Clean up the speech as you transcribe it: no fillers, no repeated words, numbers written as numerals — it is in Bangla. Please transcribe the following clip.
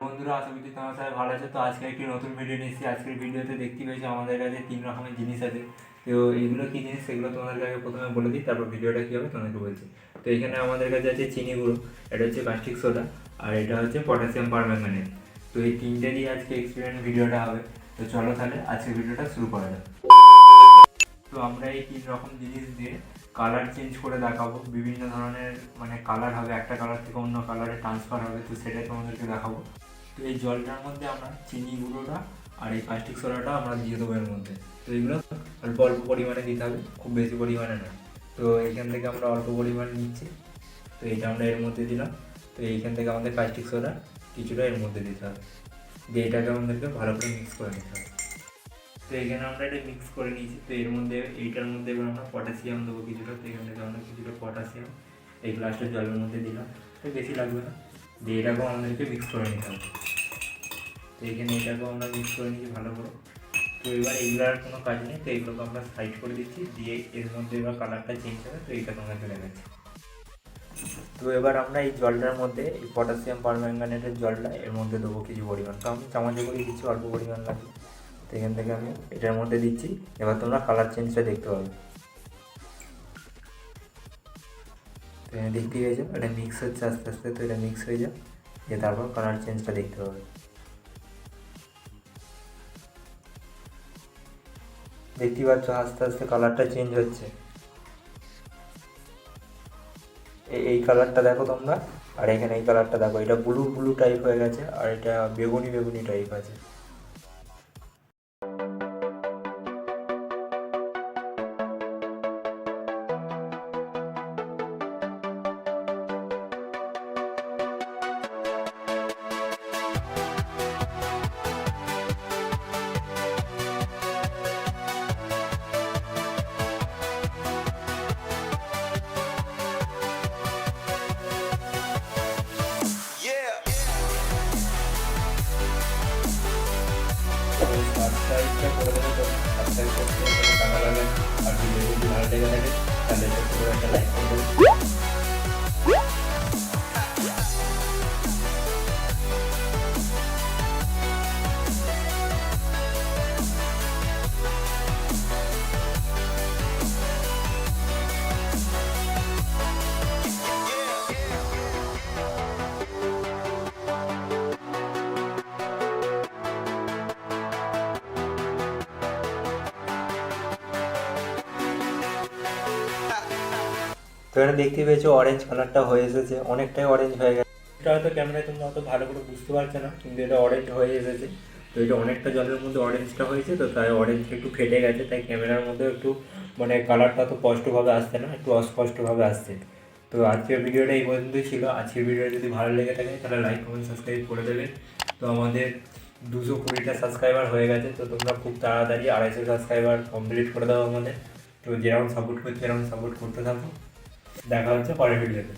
বন্ধুরা, আশা করি তোমার সবাই ভালো আছে। তো আজকে একটি নতুন ভিডিও নিচ্ছি। আজকের ভিডিওতে দেখতে পেয়েছি আমাদের কাছে 3 রকমের জিনিস আছে। তো এইগুলো কী জিনিস সেগুলো তোমাদেরকে আগে প্রথমে বলে দিই, তারপর ভিডিওটা কী হবে তোমাদেরকে বলছি। তো এখানে আমাদের কাছে আছে চিনি গুঁড়ো, এটা হচ্ছে কাস্টিক সোডা, আর এটা হচ্ছে পটাশিয়াম পারম্যাঙ্গানেট। তো এই তিনটে দিয়ে আজকে এক্সপেরিমেন্ট ভিডিওটা হবে। তো চলো তাহলে আজকের ভিডিওটা শুরু করা যাক। তো আমরা এই 3 রকম জিনিস দিয়ে কালার চেঞ্জ করে দেখাবো। বিভিন্ন ধরনের কালার হবে, একটা কালার থেকে অন্য কালারে ট্রান্সফার হবে, তো সেটাই তোমাদেরকে দেখাবো। তো এই জলটার মধ্যে আমরা চিনি গুঁড়োটা আর এই কাস্টিক সোডাটা আমরা দিয়ে দেবো এর মধ্যে। তো এগুলো অল্প অল্প পরিমাণে দিতে হবে, খুব বেশি পরিমাণে না। তো এইখান থেকে আমরা অল্প পরিমাণ নিচ্ছি, তো এইটা আমরা এর মধ্যে দিলাম। তো এইখান থেকে আমাদের কাস্টিক সোডা কিছুটা এর মধ্যে দিতে হবে, দিয়ে এটাকে আমাদেরকে ভালো করে মিক্স করে নিতে হবে। তো এখানে আমরা এটা মিক্স করে নিয়েছি। তো এর মধ্যে এইটার মধ্যে এবার আমরা পটাশিয়াম দেবো কিছুটা। তো এখান থেকে আমরা কিছুটা পটাশিয়াম এই গ্লাসটা জলের মধ্যে দিলাম, তো বেশি লাগবে না। দিয়ে এটাকেও আমাদেরকে মিক্স করে নিতে হবে। তো এখানে এটাকেও আমরা মিক্স করে নিচ্ছি ভালো করে। তো এবার এগুলোর কোনো কাজ নেই, তো এগুলোকে আমরা সাইড করে দিচ্ছি। দিয়ে এর মধ্যে এবার কালারটা চেঞ্জ হবে, তো এইটা তোমাকে দেখাচ্ছি। তো এবার আমরা এই জলটার মধ্যে এই পটাশিয়াম পারম্যাঙ্গানেটের জলটা এর মধ্যে দেবো কিছু পরিমাণ। তো আমি চামচে করে দিচ্ছি, অল্প পরিমাণ লাগবে। তো এখান থেকে আমি এটার মধ্যে দিচ্ছি। এবার তোমরা কালার চেঞ্জটা দেখতে পাবে। তো এখানে দেখতে পেয়েছো এটা মিক্স হচ্ছে আস্তে আস্তে। তো এটা মিক্স হয়ে যাও, দিয়ে তারপর কালার চেঞ্জটা দেখতে পাবে। দেখতে পাচ্ছ আস্তে আস্তে কালারটা চেঞ্জ হচ্ছে। এই কালারটা দেখো তোমরা, আর এখানে এই কালারটা দেখো, এটা ব্লু ব্লু টাইপ হয়ে গেছে, আর এটা বেগুনি বেগুনি টাইপ আছে। সাবস্ক্রাইবটা করে দেবে, তো সাবস্ক্রাইব করতে টাকা লাগে। আর ভিডিও যদি ভালো লেগে থাকে তাহলে একটা লাইক করে দেবে। তো এখানে দেখতে পেয়েছো অরেঞ্জ কালারটা হয়ে এসেছে, অনেকটাই অরেঞ্জ হয়ে গেছে। এটা হয়তো ক্যামেরায় তোমরা অত ভালো করে বুঝতে পারছো না, কিন্তু এটা অরেঞ্জ হয়ে এসেছে। তো এটা অনেকটা জলের মধ্যে অরেঞ্জটা হয়েছে, তো তাই অরেঞ্জটা একটু ফেটে গেছে, তাই ক্যামেরার মধ্যে একটু কালারটা তো স্পষ্টভাবে আসছে না, একটু অস্পষ্টভাবে আসছে। তো আজকের ভিডিওটা এই পর্যন্তই ছিল। আজকের ভিডিওটা যদি ভালো লেগে থাকে তাহলে লাইক কমেন্ট সাবস্ক্রাইব করে দেবে। তো আমাদের 220টা সাবস্ক্রাইবার হয়ে গেছে, তো তোমরা খুব তাড়াতাড়ি 250 সাবস্ক্রাইবার কমপ্লিট করে দাও আমাদের। তো যেরকম সাপোর্ট করছে এরকম সাপোর্ট করতে থাকো। দেখা হচ্ছে পরের ভিডিওতে।